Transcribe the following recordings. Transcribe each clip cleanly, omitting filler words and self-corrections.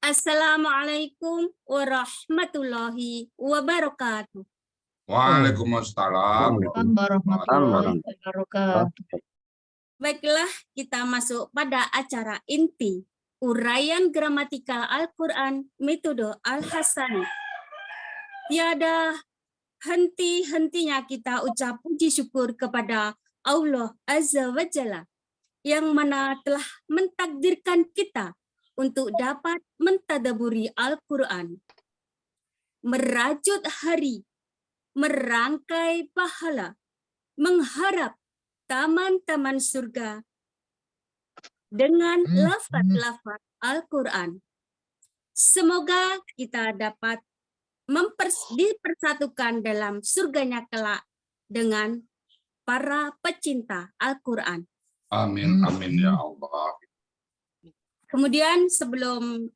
Assalamualaikum warahmatullahi wabarakatuh. Waalaikumsalam warahmatullahi wabarakatuh. Baiklah, kita masuk pada acara inti uraian gramatikal Al-Quran metode Al-Hasani. Tiada henti-hentinya kita ucap puji syukur kepada Allah Azza wa Jalla yang mana telah mentakdirkan kita untuk dapat mentadaburi Al-Quran, merajut hari, merangkai pahala, mengharap taman-taman surga dengan lafaz-lafaz Al-Quran. Semoga kita dapat dipersatukan dalam surganya kelak dengan para pecinta Al-Quran. Amin, amin ya Allah. Kemudian sebelum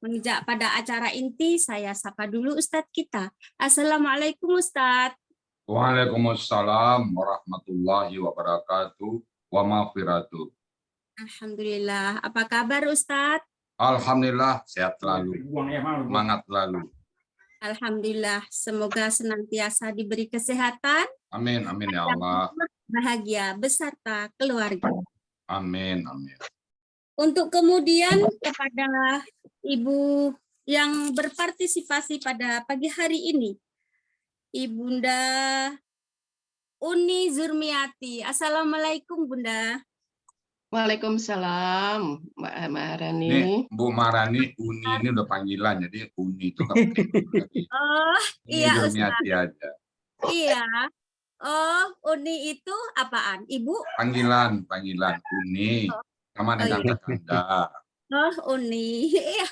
menginjak pada acara inti, saya sapa dulu Ustadz kita. Assalamualaikum Ustadz. Waalaikumsalam warahmatullahi wabarakatuh wa maghfiratuh. Alhamdulillah. Apa kabar Ustadz? Alhamdulillah sehat selalu, semangat selalu. Alhamdulillah. Semoga senantiasa diberi kesehatan. Amin, amin ya Allah. Bahagia beserta keluarga. Amin, amin. Untuk kemudian kepada Ibu yang berpartisipasi pada pagi hari ini, Ibunda Uni Zurmiati. Assalamualaikum Bunda. Waalaikumsalam Mbak Maharani. Ini Bu Maharani, Uni ini udah panggilan, jadi Uni itu nggak penting. Oh iya Ustaz. Aja. Iya. Oh, Uni itu apaan? Ibu? Panggilan Uni. Sama dengan kakanda. Oh, Uni. Iya.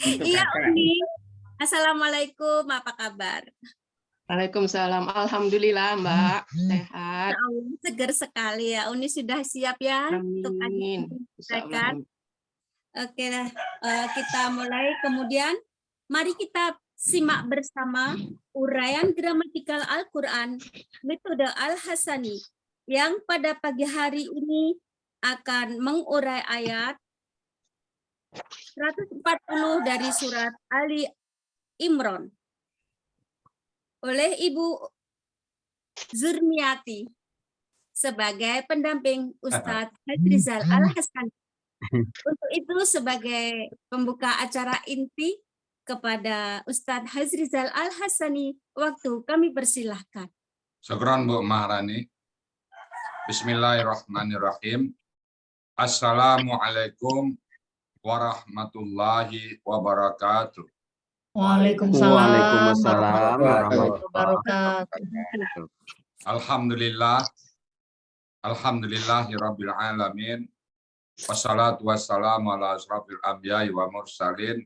Iya, Uni. Assalamualaikum, apa kabar? Waalaikumsalam. Alhamdulillah Mbak, sehat. Ya Allah, segar sekali ya. Uni sudah siap ya? Amin. Oke, kita mulai. Kemudian, mari kita simak bersama uraian gramatikal Al-Quran metode Al-Hasani yang pada pagi hari ini akan mengurai ayat 140 dari surat Ali Imran oleh Ibu Zurmiati sebagai pendamping Ustadz Hadrizal Al-Hasani. Untuk itu sebagai pembuka acara inti kepada Ustadz Hadrizal Al-Hasani, waktu kami persilahkan. Syukran Bu Maharani. Bismillahirrahmanirrahim. Assalamualaikum warahmatullahi wabarakatuh. Waalaikumsalam warahmatullahi wabarakatuh. Alhamdulillahirabbil alamin. Wassalatu wassalamu ala asrafil anbiya'i wa mursalin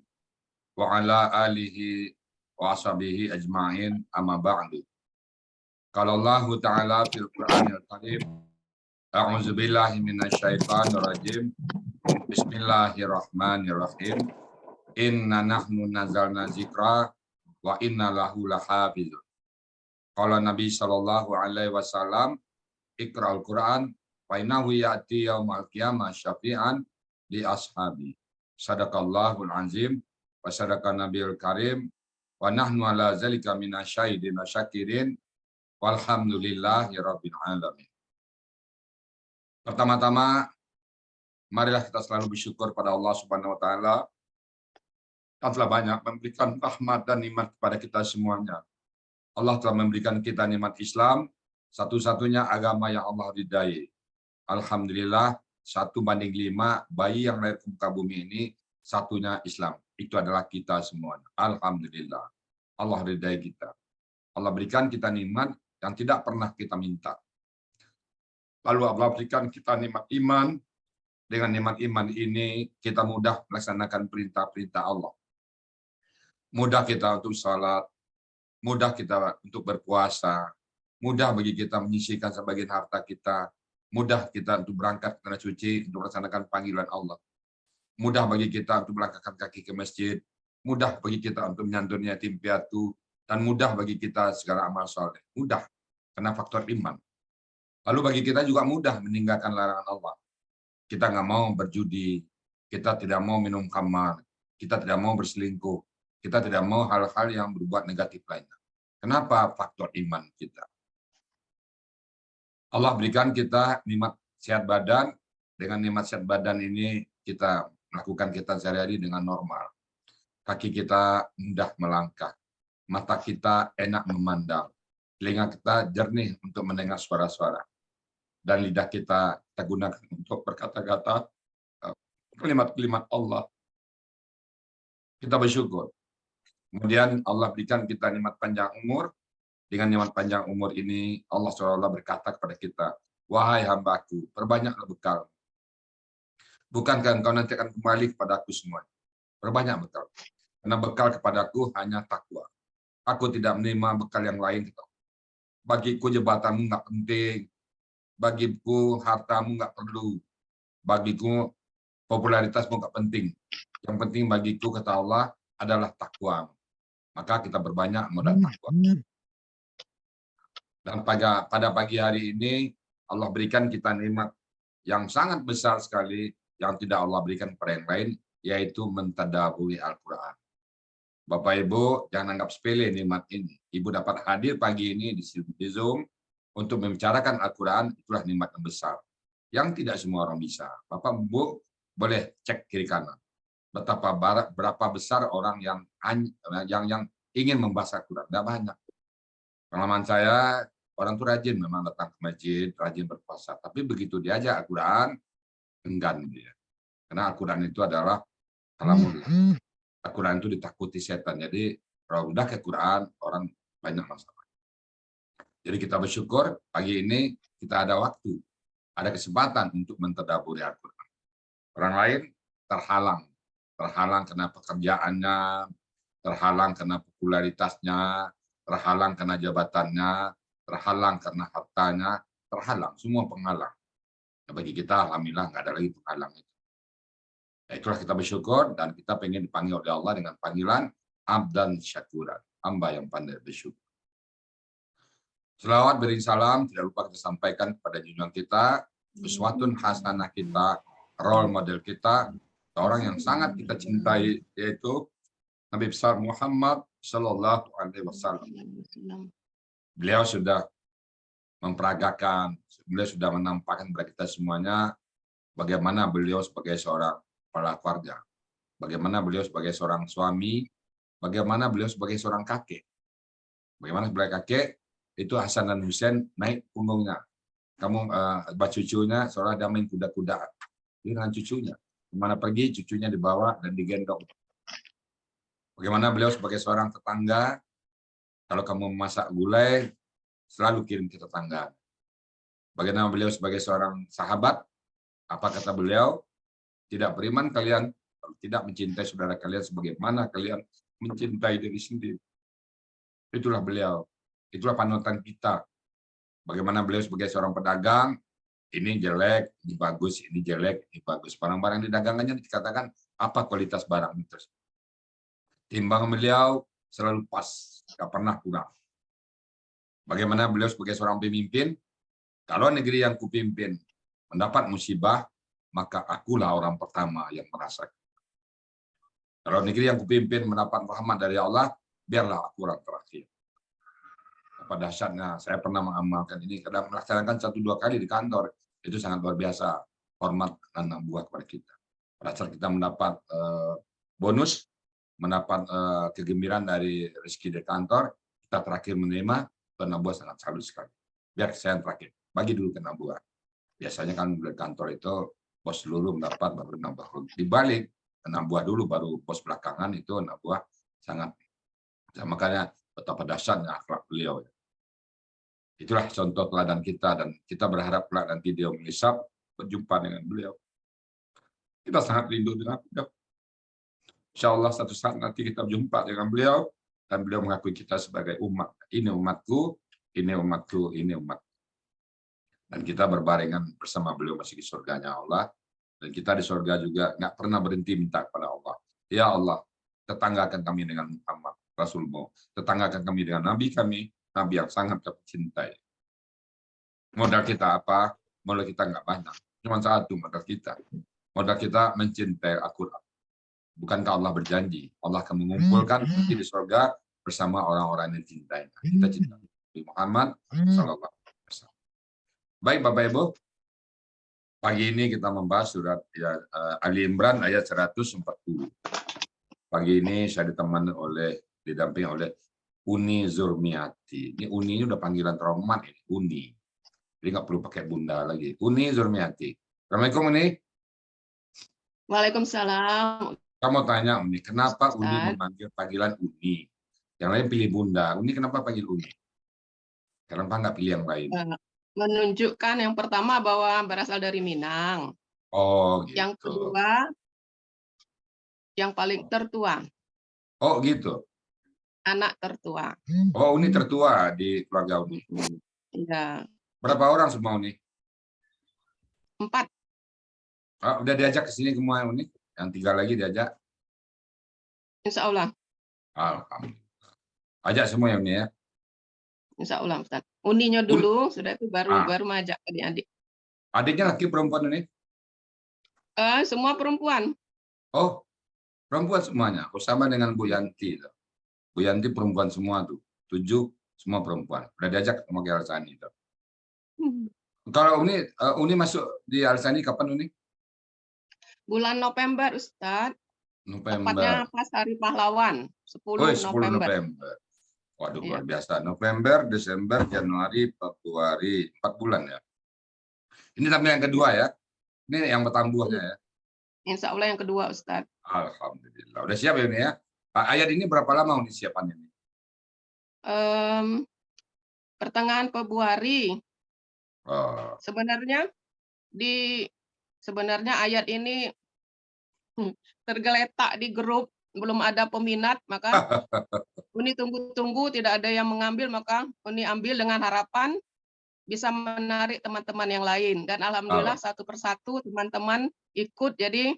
wa ala alihi wa ashabihi ajma'in amma ba'du. Qala Allah Ta'ala fil Qur'anil Karim. A'udzu billahi minasyaitonir rajim. Bismillahirrahmanirrahim. Inna nahnu nazzalna dzikra wa inna lahu lahafizun. Qala Nabi sallallahu alaihi wasallam, Iqra'ul Qur'an wa innahu ya'ti yaumal qiyamah syafi'an li ashabi. Sadaqallahul azim wa sadaqan nabiyul karim wa nahnu ala zalika minasyahidin wa syakirin walhamdulillahi rabbil alamin. Pertama-tama, marilah kita selalu bersyukur pada Allah Subhanahu wa taala yang telah banyak memberikan rahmat dan nikmat kepada kita semuanya. Allah telah memberikan kita nikmat Islam, satu-satunya agama yang Allah ridai. Alhamdulillah, 1:5 bayi yang lahir ke muka bumi ini satunya Islam. Itu adalah kita semua. Alhamdulillah. Allah ridai kita. Allah berikan kita nikmat yang tidak pernah kita minta. Lalu Allah berikan kita nikmat iman. Dengan nikmat iman ini kita mudah melaksanakan perintah-perintah Allah. Mudah kita untuk salat, mudah kita untuk berpuasa, mudah bagi kita menyisihkan sebagian harta kita, mudah kita untuk berangkat ke tanah suci untuk melaksanakan panggilan Allah. Mudah bagi kita untuk melangkahkan kaki ke masjid, mudah bagi kita untuk menyantuni yatim piatu, dan mudah bagi kita segala amal saleh. Mudah, karena faktor iman. Lalu bagi kita juga mudah meninggalkan larangan Allah. Kita nggak mau berjudi, kita tidak mau minum khamar, kita tidak mau berselingkuh, kita tidak mau hal-hal yang berbuat negatif lainnya. Kenapa? Faktor iman kita. Allah berikan kita nikmat sehat badan. Dengan nikmat sehat badan ini kita melakukan kita sehari-hari dengan normal. Kaki kita mudah melangkah, mata kita enak memandang, telinga kita jernih untuk mendengar suara-suara, dan lidah kita gunakan untuk berkata-kata kalimat-kalimat Allah. Kita bersyukur. Kemudian Allah berikan kita nikmat panjang umur. Dengan nikmat panjang umur ini, Allah SWT berkata kepada kita, wahai hambaku, perbanyaklah bekal. Bukankah engkau nanti akan kembali kepada aku semua? Perbanyak bekal. Karena bekal kepadaku hanya takwa. Aku tidak menerima bekal yang lain. Bagiku jabatanmu nggak penting. Bagiku hartamu nggak perlu. Bagiku popularitasmu nggak penting. Yang penting bagiku, kata Allah, adalah takwa. Maka kita berbanyak modal takwa. Dan pada pagi hari ini, Allah berikan kita nikmat yang sangat besar sekali, yang tidak Allah berikan kepada yang lain, yaitu mentadabburi Al-Quran. Bapak Ibu, jangan anggap sepele nikmat ini. Ibu dapat hadir pagi ini di Zoom untuk membicarakan Al-Quran, itulah nikmat yang besar. Yang tidak semua orang bisa. Bapak Ibu boleh cek kiri kanan. Berapa besar orang yang ingin membahas Al-Quran. Tidak banyak. Pengalaman saya, orang itu rajin memang datang ke masjid, rajin berpuasa. Tapi begitu diajak Al-Quran, enggan dia. Karena Al-Quran itu adalah kalamullah. Al-Quran itu ditakuti setan. Jadi kalau udah ke Quran, orang banyak masalah. Jadi kita bersyukur pagi ini kita ada waktu, ada kesempatan untuk mentadabburi Al-Quran. Orang lain terhalang karena pekerjaannya, terhalang karena popularitasnya, terhalang karena jabatannya, terhalang karena hartanya, terhalang, semua penghalang. Nah, bagi kita, alhamdulillah, nggak ada lagi penghalang itu. Nah, itulah kita bersyukur, dan kita pengen dipanggil oleh Allah dengan panggilan abdan syakuran, hamba yang pandai bersyukur. Selawat beri salam, tidak lupa kita sampaikan kepada junjungan kita, uswatun hasanah kita, role model kita, orang yang sangat kita cintai, yaitu Nabi besar Muhammad Sallallahu Alaihi Wasallam. Beliau sudah memperagakan, beliau sudah menampakkan kepada kita semuanya bagaimana beliau sebagai seorang kepala keluarga, bagaimana beliau sebagai seorang suami, bagaimana beliau sebagai seorang kakek. Bagaimana sebagai kakek, itu Hasan dan Husain naik punggungnya. Kamu cucunya seolah dia main kuda-kuda dengan cucunya. Kemana pergi, cucunya dibawa dan digendong. Bagaimana beliau sebagai seorang tetangga, kalau kamu memasak gulai, selalu kirim ke tetangga. Bagaimana beliau sebagai seorang sahabat, apa kata beliau? Tidak beriman kalian, kalau tidak mencintai saudara kalian sebagaimana kalian mencintai diri sendiri. Itulah beliau. Itulah panutan kita. Bagaimana beliau sebagai seorang pedagang, ini jelek, ini bagus, ini jelek, ini bagus. Barang-barang di dagangannya dikatakan apa kualitas barang itu. Timbang beliau selalu pas, nggak pernah kurang. Bagaimana beliau sebagai seorang pemimpin, kalau negeri yang kupimpin mendapat musibah, maka akulah orang pertama yang merasakan. Kalau negeri yang kupimpin mendapat rahmat dari Allah, biarlah aku orang terakhir. Pada dasarnya, saya pernah mengamalkan ini, kadang melaksanakan 1-2 kali di kantor, itu sangat luar biasa, hormat dan buah kepada kita. Pada saat kita mendapat bonus, mendapat kegembiraan dari rezeki di kantor, kita terakhir menerima, kena buah sangat salut sekali. Biar saya yang terakhir, bagi dulu kena buah. Biasanya kan di kantor itu, bos dulu mendapat, baru nambah. Dibalik, kena buah dulu, baru bos belakangan itu kena buah sangat. Makanya betapa dahsyatnya akhlak beliau. Itulah contoh teladan kita, dan kita berharap kelak nanti dia menghisap berjumpa dengan beliau. Kita sangat rindu dengan beliau. Insya Allah satu saat nanti kita berjumpa dengan beliau, dan beliau mengakui kita sebagai umat. Ini umatku, ini umatku, ini umat. Dan kita berbarengan bersama beliau masih di surganya Allah. Dan kita di surga juga nggak pernah berhenti minta kepada Allah. Ya Allah, tetanggakan kami dengan Muhammad Rasulmu. Tetanggakan kami dengan Nabi kami, Nabi yang sangat kami cintai. Modal kita apa? Modal kita nggak banyak. Cuma satu modal kita. Modal kita mencintai Al-Quran. Bukankah Allah berjanji Allah akan mengumpulkan nanti di surga bersama orang-orang yang dicintainya. Kita cinta Nabi Muhammad Sallallahu Alaihi Wasallam. Baik Bapak Ibu, pagi ini kita membahas surat Ali Imran ayat 140. Pagi ini saya didampingi oleh Uni Zurmiati. Ini Uni ini udah panggilan terhormat ini, Uni. Jadi nggak perlu pakai bunda lagi. Uni Zurmiati. Assalamualaikum Uni. Waalaikumsalam. Kamu tanya Uni, kenapa Uni Ustaz. memanggil panggilan Uni? Yang lain pilih bunda. Uni kenapa panggil Uni? Kenapa nggak pilih yang lain? Menunjukkan yang pertama bahwa berasal dari Minang. Oh gitu. Yang kedua, yang paling tertua, Oh gitu. anak tertua. Oh Uni tertua di keluarga Uni. Iya, Berapa orang semua Uni? 4. Udah diajak ke sini semua Uni? Yang 3 lagi diajak? Insya Allah. Alhamdulillah. Ajak semua ya Uni ya? Insya Allah, Ustaz. Uninya dulu, sudah itu baru mengajak adik-adik. Adiknya laki perempuan Uni? Semua perempuan. Oh, perempuan semuanya. Oh, sama dengan Bu Yanti. Bu Yanti perempuan semua tuh. 7 semua perempuan. Udah diajak sama Ki Alsani. Kalau Uni masuk di Alsani kapan Uni? Bulan November, Ustaz. November. Tepatnya pas Hari Pahlawan, 10 Oh, 10 November. November. Waduh, luar Iya. biasa. November, Desember, Januari, Februari, 4 bulan ya. Ini sampai yang kedua ya. Ini yang bertambahnya ya. Insya Allah yang kedua, Ustaz. Alhamdulillah. Udah siap ya ini ya? Ayat ini berapa lama Uni siapannya ini? Pertengahan Februari. Oh. Sebenarnya ayat ini tergeletak di grup, belum ada peminat, maka Uni tunggu-tunggu tidak ada yang mengambil, maka Uni ambil dengan harapan bisa menarik teman-teman yang lain. Dan alhamdulillah satu persatu teman-teman ikut, jadi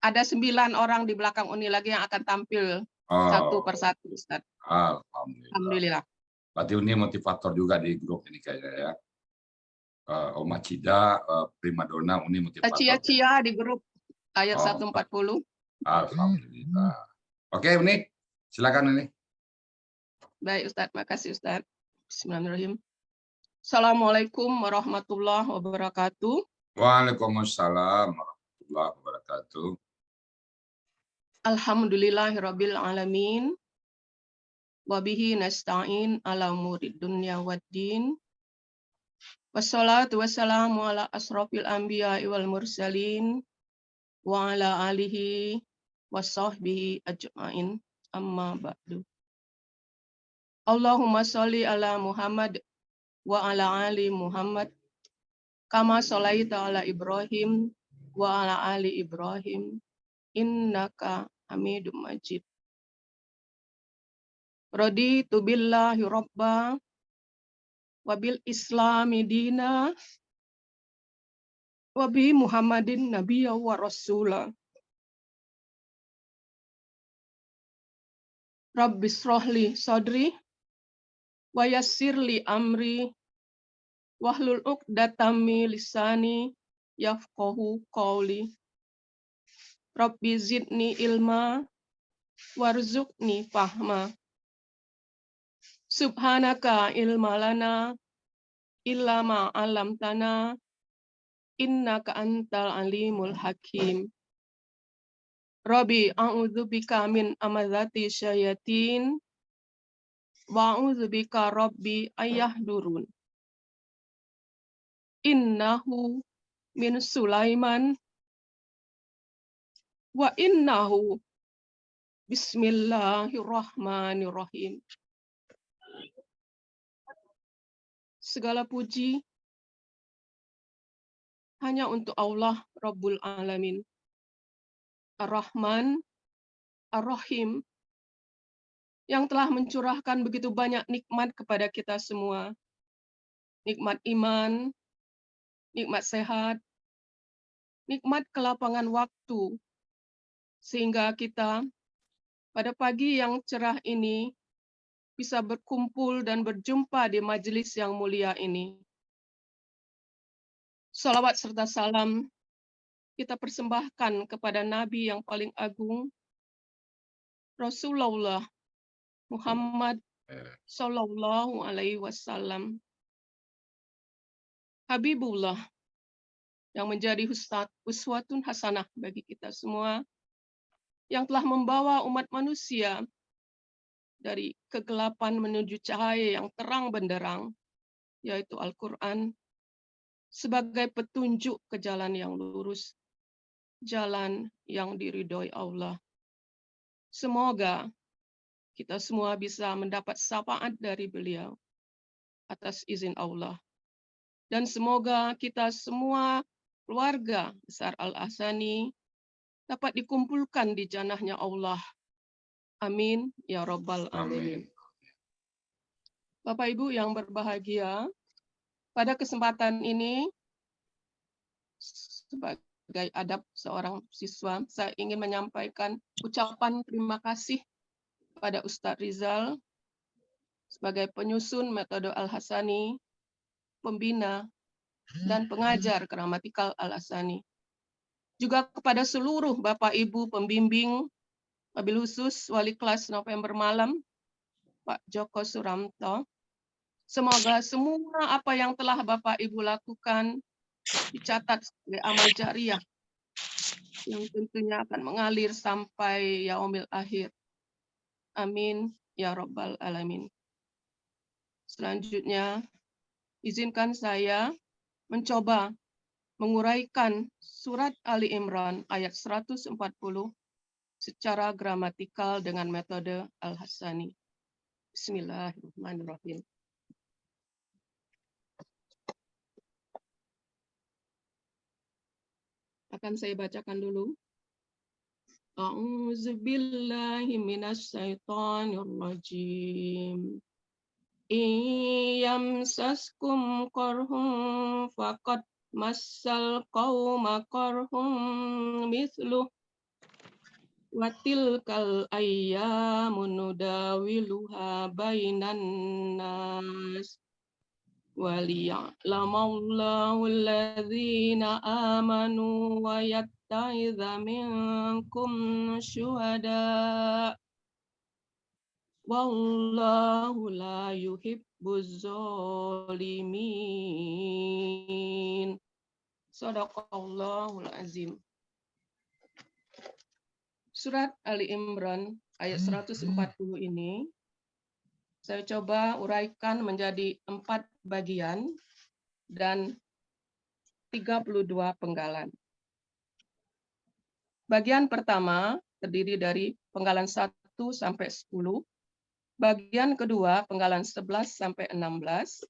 ada 9 orang di belakang Uni lagi yang akan tampil satu persatu, Ustaz. Alhamdulillah. Berarti Uni motivator juga di grup ini kayaknya ya. Oma Cida, Primadona, Uni motivator. Cia-cia di grup ayat 140. Alhamdulillah. Oke Uni, silakan Uni. Baik Ustaz, makasih Ustaz. Bismillahirrahmanirrahim. Assalamualaikum warahmatullahi wabarakatuh. Waalaikumsalam warahmatullahi wabarakatuh. Alhamdulillahirabbil alamin. Wabihi nasta'in ala umuri dunya waddin. Wassalatu wassalamu ala asrofil anbiya'i wal mursalin wa ala alihi wasahbihi ajma'in, amma ba'du. Allahumma sholli ala Muhammad wa ala ali Muhammad kama sholaita ala Ibrahim wa ala ali Ibrahim innaka Hamidum Majid. Raditu billahi rabba wa bil islami dina wa bi Muhammadin nabiyya wa rasula. Rabbi shrahli sadri wa yassirli amri wahlul 'uqdatam min lisani yafqahu qawli. Rabbi zidni ilma warzuqni fahma. Subhanaka ilma lana illa ma 'allamtana innaka antal alimul hakim. Rabbi a'udzubika min amazati syayatin wa a'udzubika rabbi ayyahdurun. Innahu min Sulaiman wa innahu bismillahirrahmanirrahim. Segala puji hanya untuk Allah Rabbul Alamin, Ar-Rahman, Ar-Rahim, yang telah mencurahkan begitu banyak nikmat kepada kita semua. Nikmat iman, nikmat sehat, nikmat kelapangan waktu, sehingga kita pada pagi yang cerah ini bisa berkumpul dan berjumpa di majelis yang mulia ini. Salawat serta salam kita persembahkan kepada Nabi yang paling agung, Rasulullah Muhammad Sallallahu Alaihi Wasallam, Habibullah yang menjadi uswatun hasanah bagi kita semua, yang telah membawa umat manusia dari kegelapan menuju cahaya yang terang benderang, yaitu Al-Quran, sebagai petunjuk ke jalan yang lurus, jalan yang diridhoi Allah. Semoga kita semua bisa mendapat syafaat dari beliau atas izin Allah. Dan semoga kita semua keluarga besar Al-Ahsani dapat dikumpulkan di jannahnya Allah. Amin ya rabbal alamin. Bapak Ibu yang berbahagia, pada kesempatan ini sebagai adab seorang siswa, saya ingin menyampaikan ucapan terima kasih pada Ustadz Rizal sebagai penyusun metode Al-Ahsani, pembina, dan pengajar gramatikal Al-Ahsani. Juga kepada seluruh Bapak Ibu pembimbing, wabil khusus Wali Kelas November Malam, Pak Joko Suramto. Semoga semua apa yang telah Bapak Ibu lakukan dicatat sebagai amal jariah yang tentunya akan mengalir sampai yaumil akhir. Amin ya rabbal alamin. Selanjutnya, izinkan saya mencoba menguraikan surat Ali Imran ayat 140 secara gramatikal dengan metode Al-Ahsani. Bismillahirrahmanirrahim. Akan saya bacakan dulu. A'udzu billahi minasyaitonir rajim. Yamsaskum qarhum faqad massal qauma qarhum mithluh wa tilkal ayyamu nudawiluha bainan nas waliya'lamallahu alladhina amanu wa yattakhidha minkum syuhada wallahu la yuhibbuz zalimin. Shadaqallahul azim. Surat Ali Imran ayat 140 ini saya coba uraikan menjadi 4 bagian dan 32 penggalan. Bagian pertama terdiri dari penggalan 1 sampai 10, bagian kedua penggalan 11 sampai 16,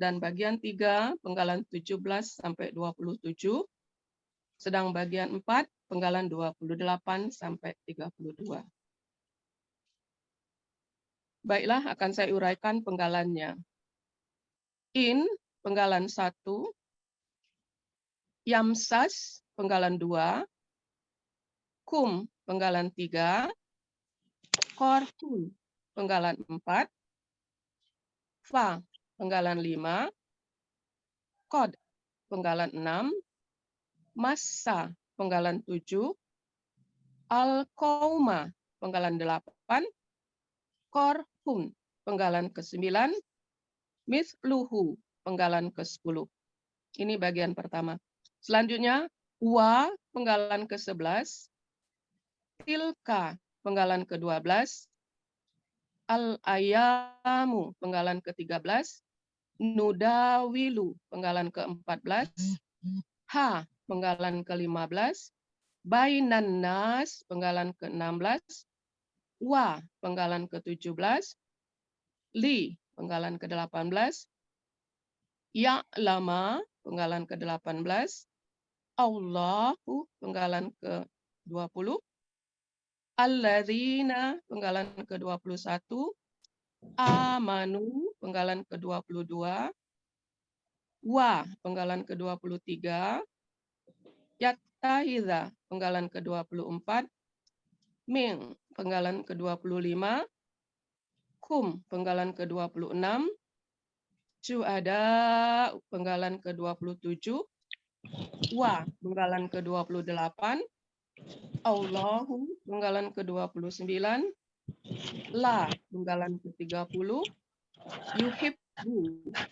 dan bagian 3 penggalan 17 sampai 27, sedang bagian 4 penggalan 28 sampai 32. Baiklah, akan saya uraikan penggalannya. In, penggalan 1, Yamsas, penggalan 2, Kum, penggalan 3, Korhun, penggalan 4, Fa, penggalan 5, Kod, penggalan 6, Massa, penggalan 7, Al-Qauma, penggalan 8, Korhun, penggalan ke-9, Mithluhu, penggalan ke-10. Ini bagian pertama. Selanjutnya, Wa, penggalan ke-11, Tilka, penggalan ke-12, Al-Ayamu, penggalan ke-13, Nudawilu, penggalan ke-14, Ha, penggalan ke-15, Bainan Nas, penggalan ke-16, Wa, penggalan ke-17, Li, penggalan ke-18, Ya'lama, penggalan ke-18, Allahu, penggalan ke-20, Alladzina, penggalan ke-21, Amanu, penggalan ke-22, Wa, penggalan ke-23, Yattahidza, penggalan ke-24, Min, penggalan ke-25, Kum, penggalan ke-26, Syuhada, penggalan ke-27, Wa penggalan ke-28, Allahu penggalan ke-29, La penggalan ke-30, Yuhibbu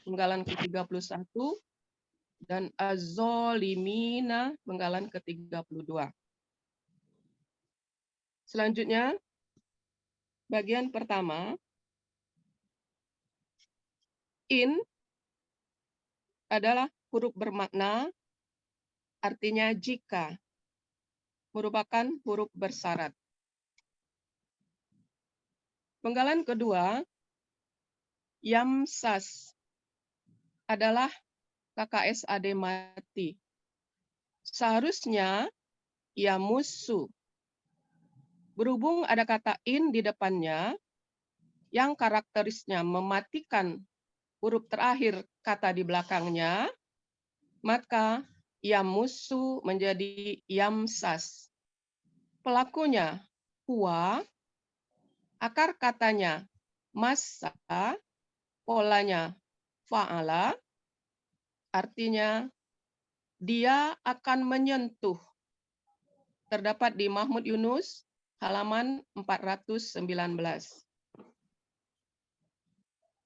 penggalan ke-31, dan Az-Zolimina penggalan ke-32. Selanjutnya, bagian pertama, in adalah huruf bermakna, artinya jika, merupakan huruf bersyarat. Penggalan kedua, yamsas adalah KKSAD mati. Seharusnya yamusu. Berhubung ada kata in di depannya, yang karakterisnya mematikan huruf terakhir kata di belakangnya, maka yamusu menjadi yamsas. Pelakunya huwa, akar katanya massa, polanya fa'ala, artinya dia akan menyentuh. Terdapat di Mahmud Yunus halaman 419.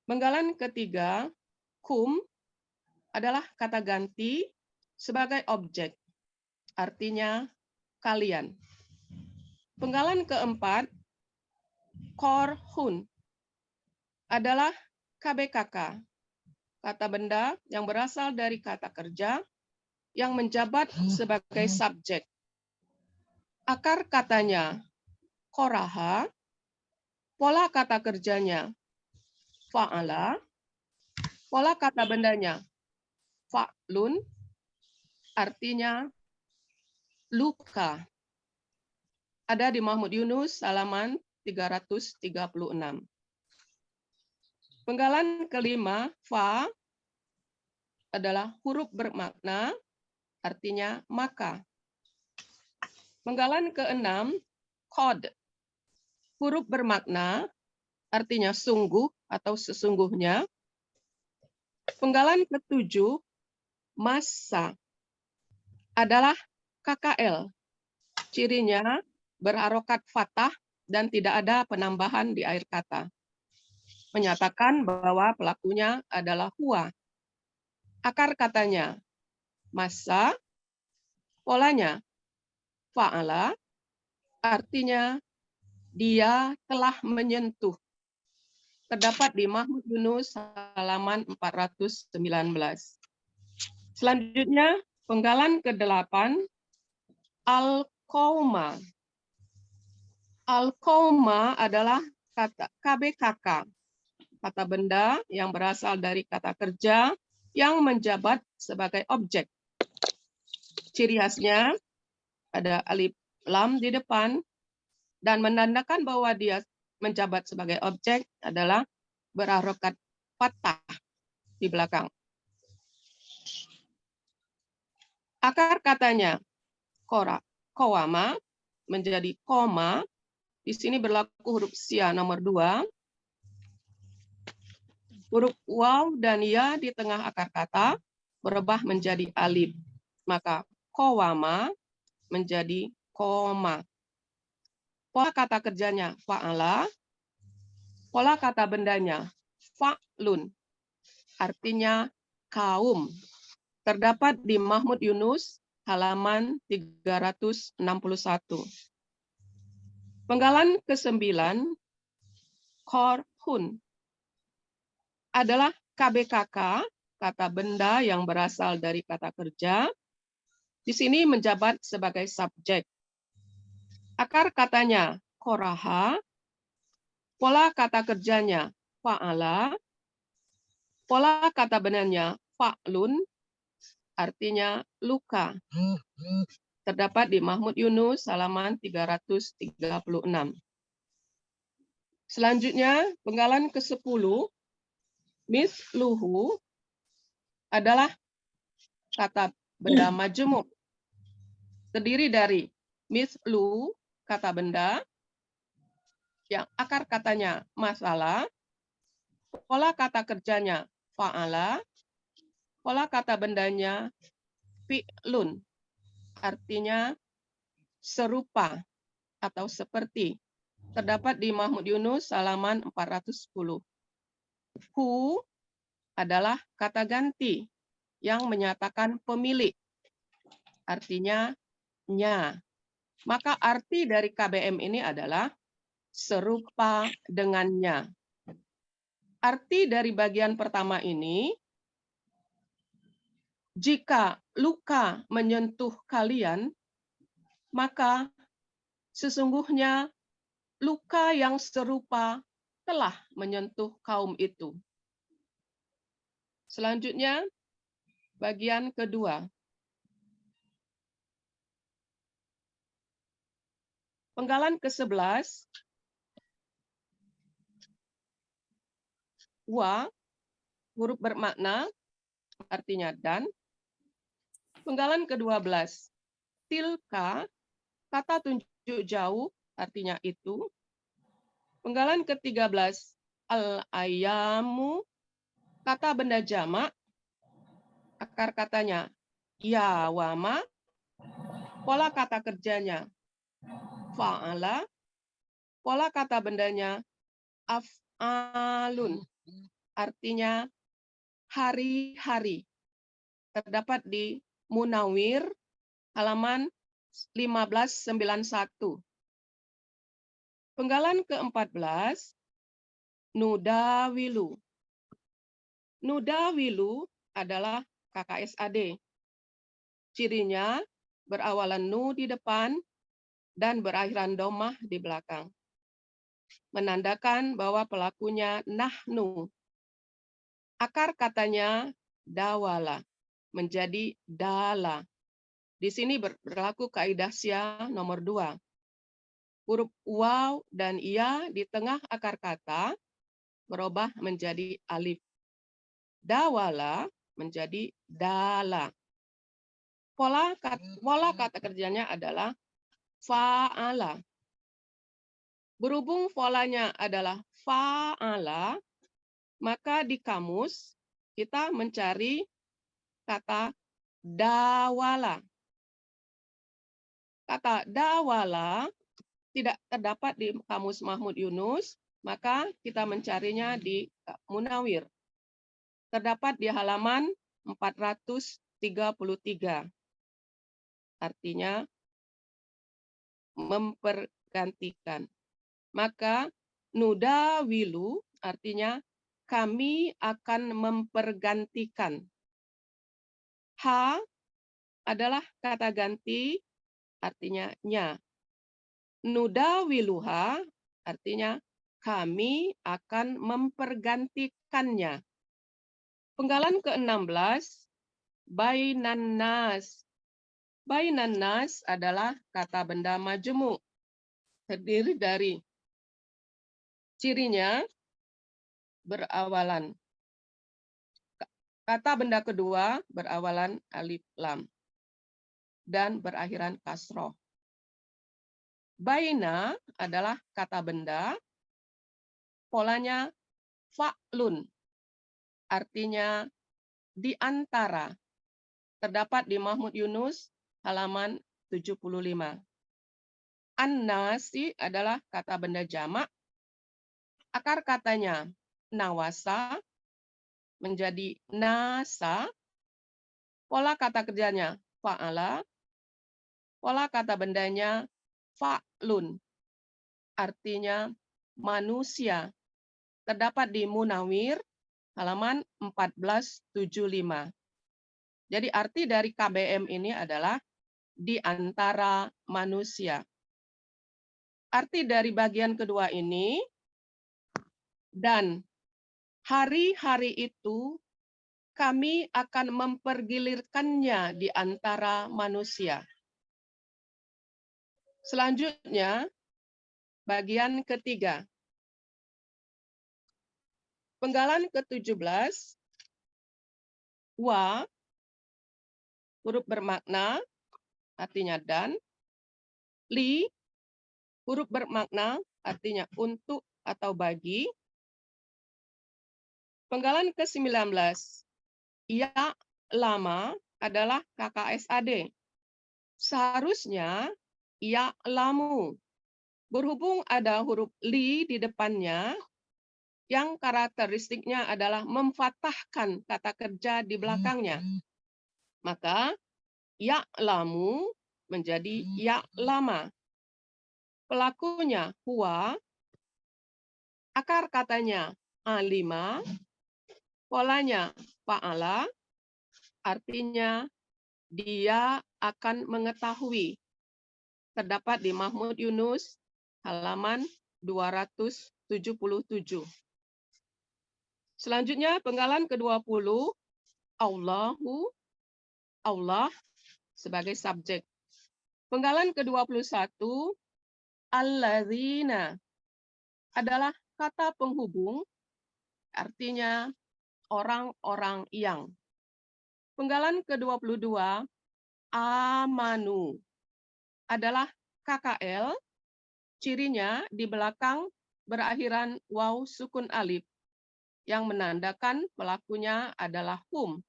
Penggalan ketiga, kum adalah kata ganti sebagai objek, artinya kalian. Penggalan keempat, korhun adalah KBKK, kata benda yang berasal dari kata kerja yang menjabat sebagai subjek. Akar katanya koraha, pola kata kerjanya fa'ala, pola kata bendanya fa'lun, artinya luka. Ada di Mahmud Yunus halaman 336. Penggalan kelima, fa adalah huruf bermakna, artinya maka. Penggalan keenam, kod, huruf bermakna, artinya sungguh atau sesungguhnya. Penggalan ketujuh, massa, adalah KKL. Cirinya berharokat fathah dan tidak ada penambahan di akhir kata. Menyatakan bahwa pelakunya adalah huwa. Akar katanya massa, polanya fa'ala, artinya dia telah menyentuh. Terdapat di Mahmud Yunus halaman 419. Selanjutnya, penggalan ke-8, al-qauma. Al-qauma adalah kata KBKK, kata benda yang berasal dari kata kerja yang menjabat sebagai objek. Ciri khasnya ada alif lam di depan dan menandakan bahwa dia menjabat sebagai objek adalah berharokat fathah di belakang. Akar katanya kowama menjadi koma. Di sini berlaku huruf sia nomor 2. Huruf waw dan ya di tengah akar kata berubah menjadi alif. Maka kowama menjadi koma. Pola kata kerjanya fa'ala. Pola kata bendanya fa'lun. Artinya kaum. Terdapat di Mahmud Yunus halaman 361. Penggalan ke-9, korhun adalah KBKK, kata benda yang berasal dari kata kerja. Di sini menjabat sebagai subjek. Akar katanya koraha, pola kata kerjanya fa'ala, pola kata bendanya fa'lun, artinya luka. Terdapat di Mahmud Yunus halaman 336. Selanjutnya, penggalan ke-10, misluhu adalah kata benda majemuk. Terdiri dari mislu, kata benda, yang akar katanya masalah, pola kata kerjanya fa'ala, pola kata bendanya fi'lun, artinya serupa atau seperti. Terdapat di Mahmud Yunus halaman 410. Hu adalah kata ganti yang menyatakan pemilik, artinya nya. Maka arti dari KBM ini adalah serupa dengannya. Arti dari bagian pertama ini, jika luka menyentuh kalian, maka sesungguhnya luka yang serupa telah menyentuh kaum itu. Selanjutnya, bagian kedua. Penggalan ke-11, wa, huruf bermakna, artinya dan. Penggalan ke-12, tilka, kata tunjuk jauh, artinya itu. Penggalan ke-13, al-ayamu, kata benda jamak, akar katanya ya wama, pola kata kerjanya fa'ala, pola kata bendanya af'alun, artinya hari-hari. Terdapat di Munawir halaman 1591. Penggalan ke-14, nudawilu. Nudawilu adalah KKSAD. Cirinya berawalan nu di depan dan berakhiran domah di belakang. Menandakan bahwa pelakunya nahnu. Akar katanya dawala, menjadi dala. Di sini berlaku kaidah sya nomor 2. Huruf waw dan ya di tengah akar kata berubah menjadi alif. Dawala menjadi dala. Pola kata kerjanya adalah fa'ala. Berhubung polanya adalah fa'ala, maka di kamus kita mencari kata dawala. Kata dawala tidak terdapat di kamus Mahmud Yunus, maka kita mencarinya di Munawir. Terdapat di halaman 433. Artinya mempergantikan. Maka nudawilu artinya kami akan mempergantikan. Ha adalah kata ganti, artinya nya. Nudawiluha artinya kami akan mempergantikannya. Penggalan ke-16, bainan nas. Bainan nas adalah kata benda majemuk. Terdiri dari cirinya berawalan. Kata benda kedua berawalan alif lam dan berakhiran kasroh. Baina adalah kata benda, polanya fa'lun, artinya di antara. Terdapat di Mahmud Yunus halaman 75. An-nasi adalah kata benda jamak. Akar katanya nawasa menjadi nasa. Pola kata kerjanya fa'ala. Pola kata bendanya fa'lun. Artinya manusia. Terdapat di Munawir halaman 1475. Jadi arti dari KBM ini adalah di antara manusia. Arti dari bagian kedua ini, dan hari-hari itu kami akan mempergilirkannya di antara manusia. Selanjutnya, bagian ketiga. Penggalan ke-17, wa, huruf bermakna, artinya dan. Li, huruf bermakna, artinya untuk atau bagi. Penggalan ke-19, ya lama, adalah KKSAD. Seharusnya ya'lamu. Berhubung ada huruf li di depannya, yang karakteristiknya adalah memfathahkan kata kerja di belakangnya. Maka ya'lamu menjadi ya'lama. Pelakunya huwa, akar katanya alima, polanya fa'ala, artinya dia akan mengetahui. Terdapat di Mahmud Yunus halaman 277. Selanjutnya penggalan ke-20, Allahu, Allah sebagai subjek. Penggalan ke-21, alladzina adalah kata penghubung, artinya orang-orang yang. Penggalan ke-22, amanu adalah KKL, cirinya di belakang berakhiran waw sukun alif, yang menandakan pelakunya adalah hum.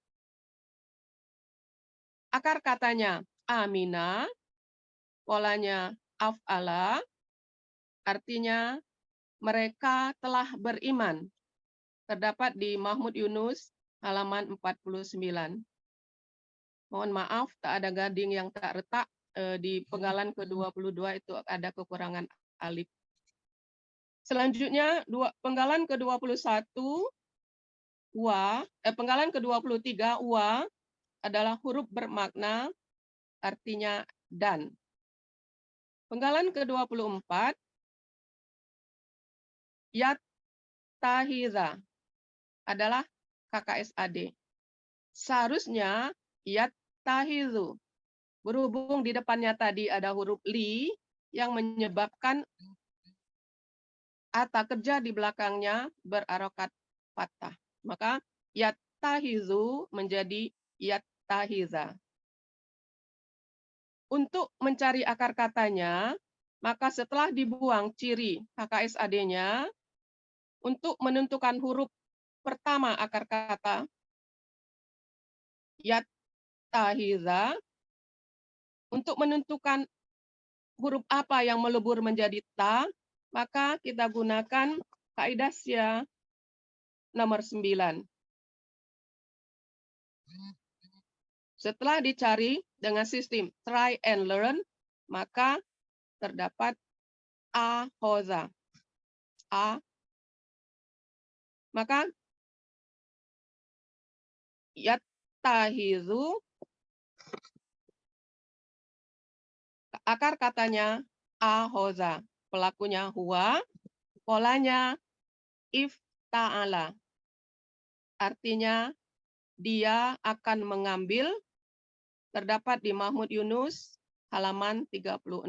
Akar katanya amina, polanya af'ala, artinya mereka telah beriman. Terdapat di Mahmud Yunus halaman 49. Mohon maaf, tak ada gading yang tak retak. Di penggalan ke-22 itu ada kekurangan alif. Selanjutnya, penggalan ke-21, penggalan ke-23, wa adalah huruf bermakna, artinya dan. Penggalan ke-24, yattahiza adalah KKSAD. Seharusnya yattahizu. Berhubung di depannya tadi ada huruf li yang menyebabkan kata kerja di belakangnya berarokat fathah. Maka yattahizu menjadi yattahiza. Untuk mencari akar katanya, maka setelah dibuang ciri KKSAD-nya, untuk menentukan huruf pertama akar kata yattahiza, untuk menentukan huruf apa yang melebur menjadi ta, maka kita gunakan kaidah Sya nomor 9. Setelah dicari dengan sistem try and learn, maka terdapat ahoza. Maka yattahizu, akar katanya ahoza, pelakunya huwa, polanya ifta'ala, artinya dia akan mengambil. Terdapat di Mahmud Yunus halaman 36.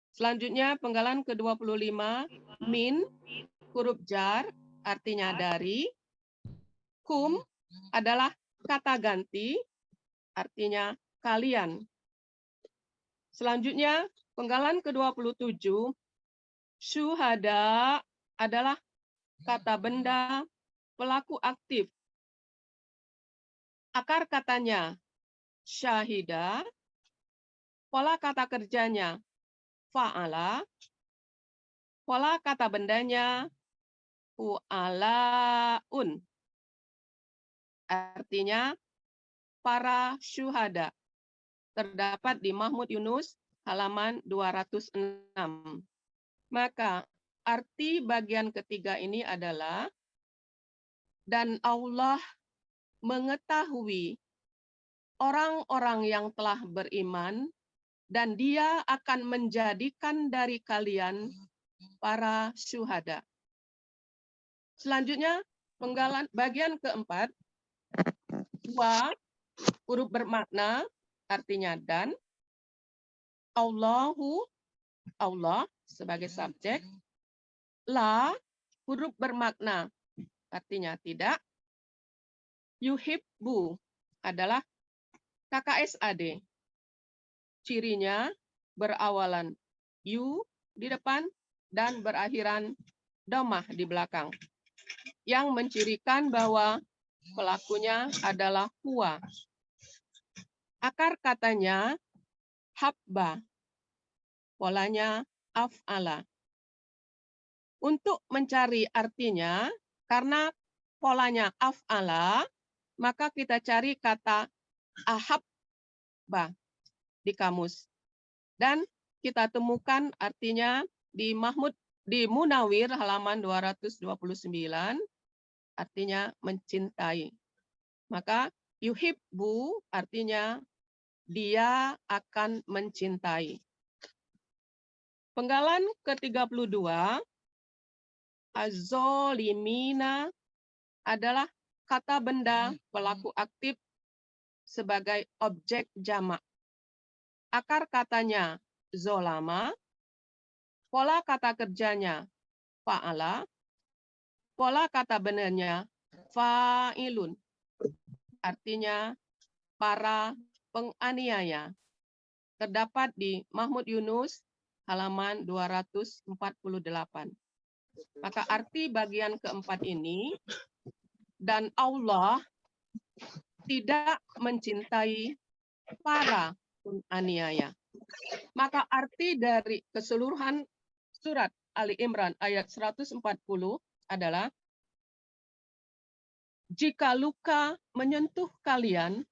Selanjutnya penggalan ke-25, min, huruf jar, artinya dari. Kum adalah kata ganti, artinya kalian. Selanjutnya penggalan ke-27, syuhada adalah kata benda pelaku aktif. Akar katanya syahida, pola kata kerjanya fa'ala, pola kata bendanya fu'alaun, artinya para syuhada. Terdapat di Mahmud Yunus halaman 206. Maka arti bagian ketiga ini adalah, dan Allah mengetahui orang-orang yang telah beriman, dan dia akan menjadikan dari kalian para syuhada. Selanjutnya, penggalan bagian keempat, wa, huruf bermakna, artinya dan. Allahu, Allah sebagai subjek. La, huruf bermakna, artinya tidak. Yuhibbu adalah KKSAD. Cirinya berawalan yu di depan dan berakhiran dhammah di belakang, yang mencirikan bahwa pelakunya adalah huwa. Akar katanya habba, polanya af'ala. Untuk mencari artinya, karena polanya af'ala, maka kita cari kata ahabba di kamus. Dan kita temukan artinya di Munawir halaman 229, artinya mencintai. Maka yuhibbu artinya dia akan mencintai. Penggalan ke-32, az-zolimina adalah kata benda pelaku aktif sebagai objek jamak. Akar katanya zolama, pola kata kerjanya fa'ala, pola kata benarnya fa'ilun. Artinya para penganiaya. Terdapat di Mahmud Yunus halaman 248. Maka arti bagian keempat ini, dan Allah tidak mencintai para penganiaya. Maka arti dari keseluruhan surat Ali Imran ayat 140 adalah, jika luka menyentuh kalian,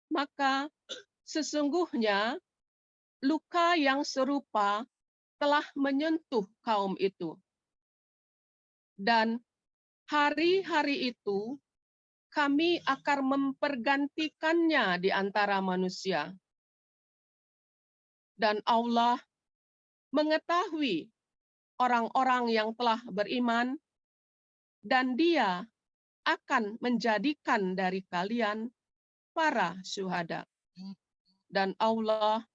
maka sesungguhnya luka yang serupa telah menyentuh kaum itu. Dan hari-hari itu kami akan mempergantikannya di antara manusia. Dan Allah mengetahui orang-orang yang telah beriman, dan Dia akan menjadikan dari kalian para syuhada. Dan Allah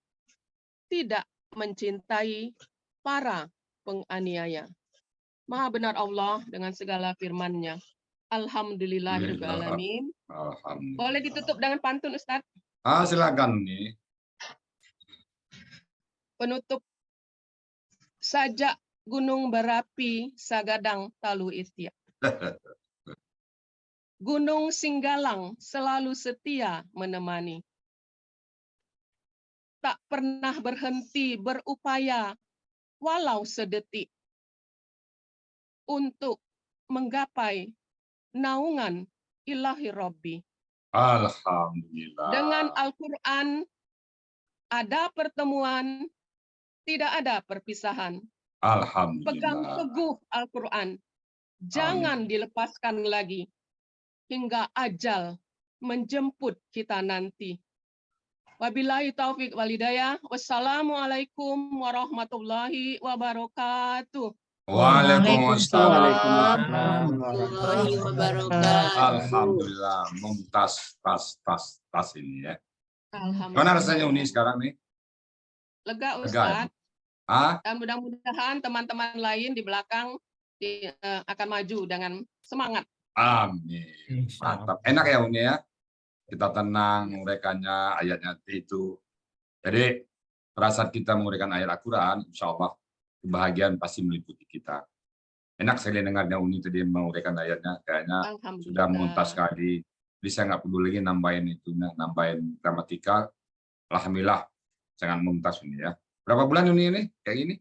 tidak mencintai para penganiaya. Maha benar Allah dengan segala firman-Nya. Alhamdulillahirabbil alamin. Alhamdulillah. Boleh ditutup dengan pantun, Ustaz? Silakan nih. Penutup. Sajak gunung berapi sagadang talu istia. Gunung Singgalang selalu setia menemani. Tak pernah berhenti berupaya walau sedetik untuk menggapai naungan ilahi Rabbi. Alhamdulillah. Dengan Al-Quran ada pertemuan, tidak ada perpisahan. Alhamdulillah. Pegang teguh Al-Quran. Jangan dilepaskan lagi hingga ajal menjemput kita nanti. Wabillahi taufik walhidayah. Wassalamualaikum warahmatullahi wabarakatuh. Waalaikumsalam warahmatullahi wabarakatuh. Alhamdulillah, mumtaz, tas ini ya. Alhamdulillah. Gimana rasanya Uni sekarang nih? Lega, Lega, Ustaz. Dan mudah-mudahan teman-teman lain di belakang akan maju dengan semangat. Amin. Mantap. Enak ya Uni ya? Kita tenang menguraikannya, ayatnya itu. Jadi pada saat kita menguraikan ayat Al-Quran, insya Allah kebahagiaan pasti meliputi kita. Enak sekali dengarnya Uni tadi menguraikan ayatnya, kayaknya sudah muntas sekali. Jadi saya nggak perlu lagi nambahin gramatikal. Alhamdulillah sangat muntas Uni ya. Berapa bulan Uni ini kayak gini?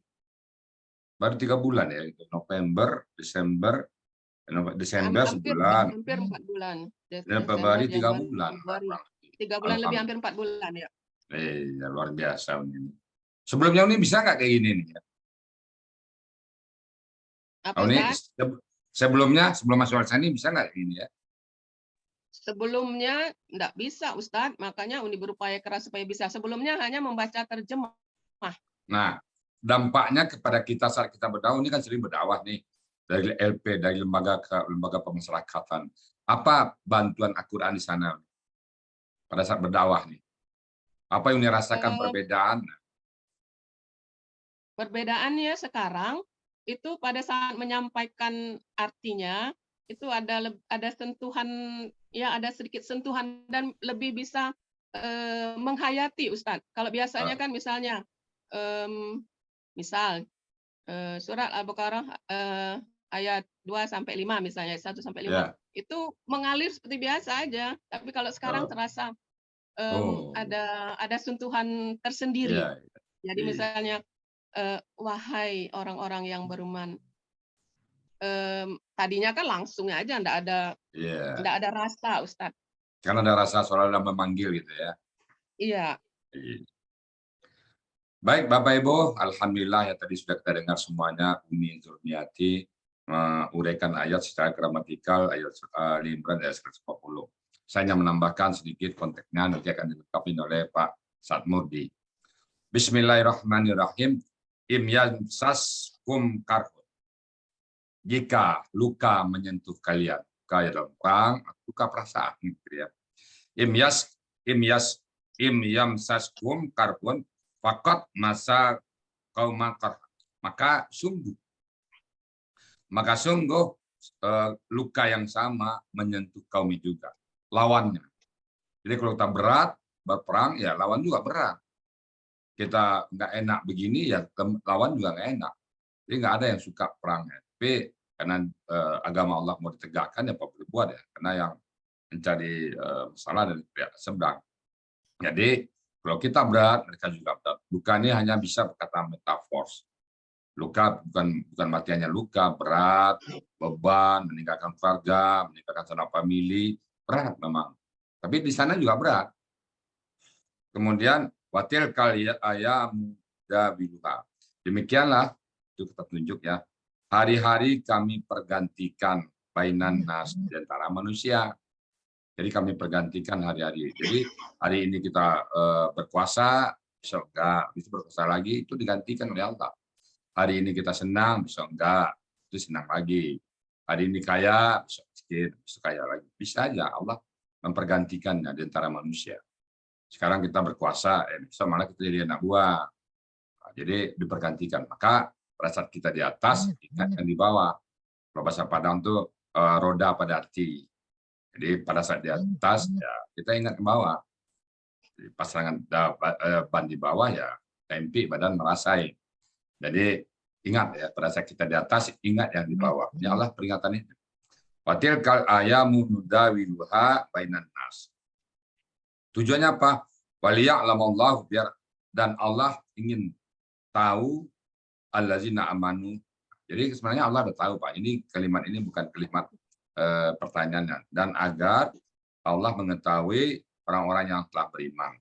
Baru 3 bulan ya, itu November, Desember sebulan. Hampir 4 bulan. Februari 3 bulan. 3 bulan lebih, hampir 4 bulan ya. Ya, luar biasa ini. Sebelumnya Uni bisa nggak kayak gini nih? Apa, Uni, sebelum masuk Al-Sani bisa nggak kayak gini ya? Sebelumnya nggak bisa, Ustadz. Makanya Uni berupaya keras supaya bisa. Sebelumnya hanya membaca terjemah. Nah, dampaknya kepada kita saat kita berdakwah, ini kan sering berdakwah nih. Dari LP, dari lembaga ke lembaga pemasyarakatan. Apa bantuan Al-Quran di sana pada saat berdakwah nih? Apa yang dirasakan perbedaan? Perbedaannya sekarang itu pada saat menyampaikan artinya itu ada sentuhan, ya ada sedikit sentuhan dan lebih bisa menghayati, Ustadz. Kalau biasanya kan misalnya surat Al-Baqarah ayat 2-5 misalnya, 1-5 itu mengalir seperti biasa aja. Tapi kalau sekarang terasa Oh, ada sentuhan tersendiri. iya. Jadi Iya. misalnya, wahai orang-orang yang beriman, tadinya kan langsung aja, Iya. ndak ada rasa, Ustadz. Karena ada rasa seolah-olah memanggil gitu ya. Iya. Iya. Baik Bapak Ibu, alhamdulillah ya tadi sudah kita dengar semuanya Umi Zurniati menguraikan ayat secara gramatikal ayat Al-Imran ayat 140. Saya hanya menambahkan sedikit konteksnya, nanti akan dilengkapi oleh Pak Satmurdi. Bismillahirrahmanirrahim. Im yamsaskum karhun. Jika luka menyentuh kalian, luka dalam perang, luka perasaan gitu ya. Im yamsaskum karhun faqad masa qaumakar. Maka sungguh luka yang sama menyentuh kaum juga, lawannya. Jadi kalau kita berat berperang ya lawan juga berat. Kita nggak enak begini ya lawan juga nggak enak. Jadi nggak ada yang suka perang. Tapi karena agama Allah mau ditegakkan ya apa boleh buat ya. Karena yang mencari masalah dari pihak seberang. Jadi kalau kita berat, mereka juga berat. Luka ini hanya bisa berkata metafor. Luka bukan matiannya luka, berat, beban, meninggalkan keluarga, meninggalkan sanak famili, berat memang. Tapi di sana juga berat. Kemudian watil ayam dabiluha. Demikianlah itu kita tunjuk ya. Hari-hari kami pergantikan bainan nas di antara manusia. Jadi kami pergantikan hari-hari. Jadi hari ini kita berkuasa, besok enggak, besok berkuasa lagi, itu digantikan oleh Allah. Hari ini kita senang, besok enggak, itu senang lagi. Hari ini kaya, besok sedikit, besok kaya lagi. Bisa aja Allah mempergantikannya di antara manusia. Sekarang kita berkuasa, besok malah kita jadi anak buah. Nah, jadi dipergantikan. Maka pada saat kita di atas, ingat yang di bawah. Kalau bahasa Padang itu roda pada hati. Jadi pada saat di atas ya kita ingat ke bawah. Jadi pasangan ban di bawah ya tempi badan merasai. Jadi ingat ya pada saat kita di atas ingat yang di bawah. Ya Allah peringatan itu. Watil kal ayamu nudawiluha bainan nas. Tujuannya apa? Waliya'lamallahu biar dan Allah ingin tahu allazina amanu. Jadi sebenarnya Allah sudah tahu Pak. Ini kalimat ini bukan kalimat pertanyaannya, dan agar Allah mengetahui orang-orang yang telah beriman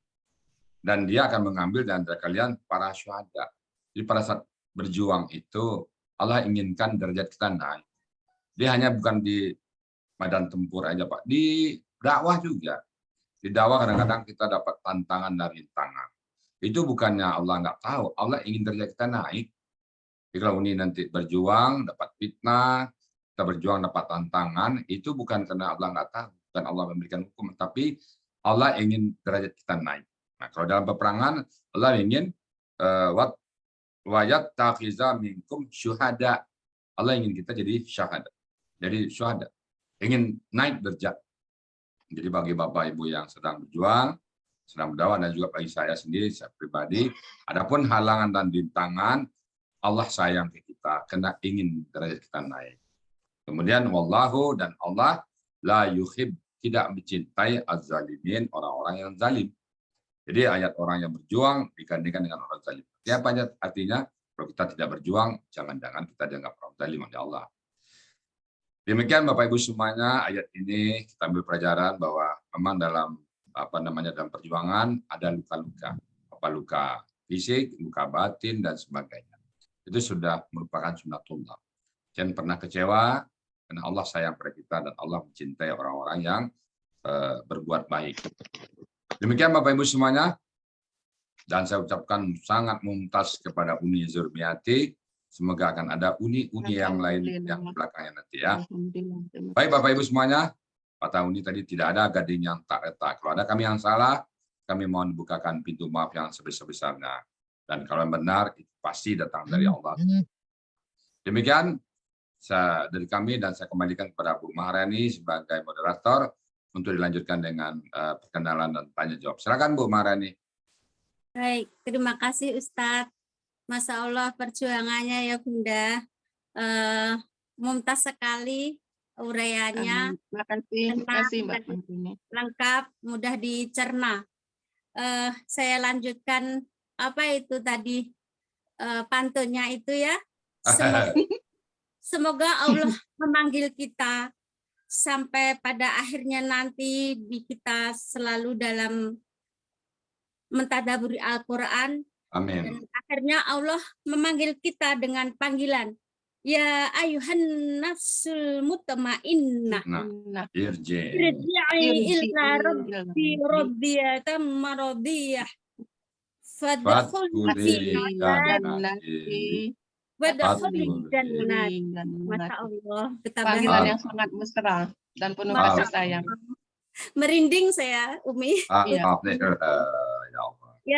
dan dia akan mengambil dari kalian para syuhada. Jadi pada saat berjuang itu Allah inginkan derajat kita naik. Dia hanya bukan di medan tempur aja Pak, di dakwah juga. Di dakwah kadang-kadang kita dapat tantangan dan rintangan. Itu bukannya Allah nggak tahu, Allah ingin derajat kita naik. Jadi kalau ini nanti berjuang dapat fitnah, kita berjuang dapat tantangan, itu bukan karena Allah nggak tahu, bukan Allah memberikan hukum, tapi Allah ingin derajat kita naik. Nah, kalau dalam peperangan, Allah ingin wayat takhiza minkum syuhada. Allah ingin kita jadi syahada. Jadi syuhada. Ingin naik derajat. Jadi bagi Bapak Ibu yang sedang berjuang, sedang berdakwah, dan juga bagi saya sendiri, saya pribadi, adapun halangan dan rintangan, Allah sayang ke kita, karena ingin derajat kita naik. Kemudian wallahu dan Allah la yuhib tidak mencintai az-zalimin orang-orang yang zalim. Jadi ayat orang yang berjuang dibandingkan dengan orang zalim. Ya apa artinya? Kalau kita tidak berjuang, jangan-jangan kita dianggap orang zalim oleh Allah. Demikian Bapak Ibu semuanya, ayat ini kita ambil pelajaran bahwa memang dalam dalam perjuangan ada luka-luka, luka fisik, luka batin dan sebagainya. Itu sudah merupakan sunnatullah. Jangan pernah kecewa, karena Allah sayang pada kita dan Allah mencintai orang-orang yang berbuat baik. Demikian Bapak Ibu semuanya, dan saya ucapkan sangat mumtaz kepada Uni Zurniati. Semoga akan ada uni-uni yang lain yang belakangnya nanti ya. Baik Bapak Ibu semuanya, kata Uni tadi tidak ada gading yang tak retak. Kalau ada kami yang salah, kami mohon dibukakan pintu maaf yang sebesar-besarnya. Dan kalau yang benar, itu pasti datang dari Allah. Demikian dari kami, dan saya kembalikan kepada Bu Maharani sebagai moderator untuk dilanjutkan dengan perkenalan dan tanya jawab. Silakan Bu Maharani. Baik, terima kasih Ustadz. Masya Allah perjuangannya ya Bunda. Mumtaz sekali uraiannya. Terima kasih Mbak. Lengkap, mudah dicerna. saya lanjutkan apa itu tadi pantunnya itu ya. Semoga Allah memanggil kita sampai pada akhirnya nanti kita selalu dalam mentadaburi Al-Quran. Amin. Dan akhirnya Allah memanggil kita dengan panggilan, ya ayuhan nafsul mutmainnah. Nah, irji. Irji'i ila rabbi rabbiyatan maradiyah. Fadkhuli fi Jannati. Wadkhuli jannat. Jannati. Masya Allah, Panggilan betapa yang sangat mesra dan penuh Masya kasih sayang. merinding saya, Umi. Iya. Maaf nih.